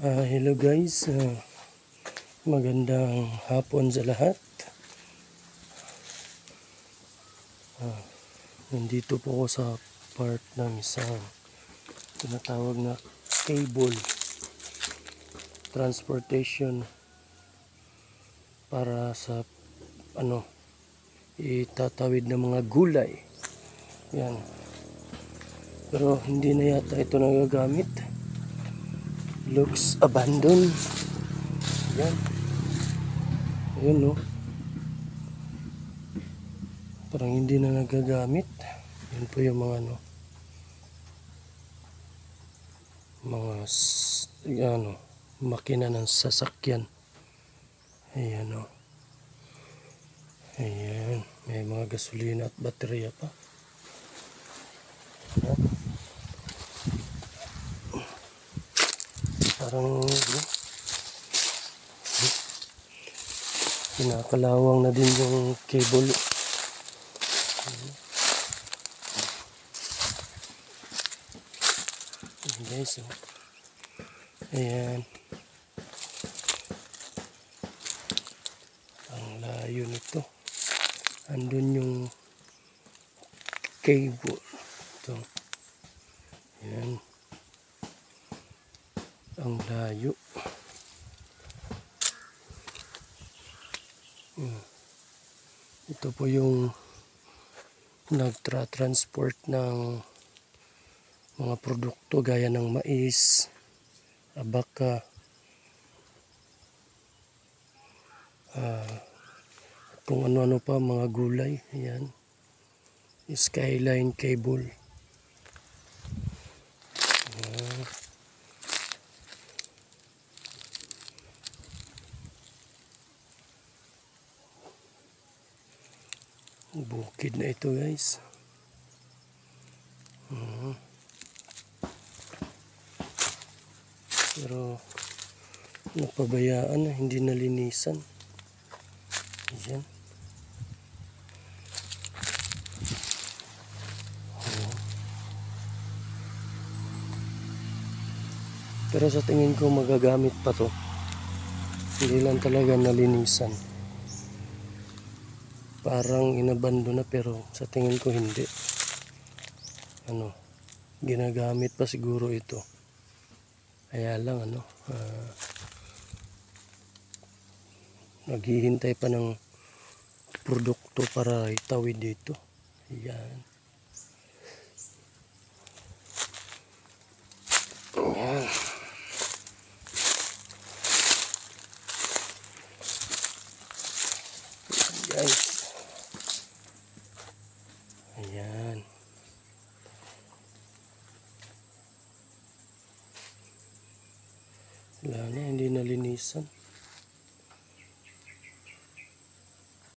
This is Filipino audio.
Hello guys, magandang hapon sa lahat. Nandito po ako sa part ng isang tinatawag na cable transportation para sa itatawid ng mga gulay. Yan. Pero hindi na yata ito nagagamit. Looks abandoned. Yan. Ayun no. Parang hindi na nagagamit. Yan po yung mga makina ng sasakyan. Ayan o. Ayan. May mga gasolina at baterya pa. Ayan. Parang kinakalawang na din yung cable. Ayan guys. Ayan. Ang layo nito. Andun yung cable. Ito. Ayan. Ang layo. Ito po yung nagtra-transport ng mga produkto gaya ng mais, abaka, kung ano-ano pa, mga gulay. Ayan. Skyline cable. Bukid na ito guys. Pero napabayaan na, hindi nalinisan. Ayan. Pero sa tingin ko magagamit pa to. Hindi lang talaga nalinisan. Parang inabando na pero sa tingin ko hindi. Ginagamit pa siguro ito. Kaya lang naghihintay pa ng produkto para itawid dito. Ayan. Ayan. Guys. Ayan. Wala na, hindi nalinisan.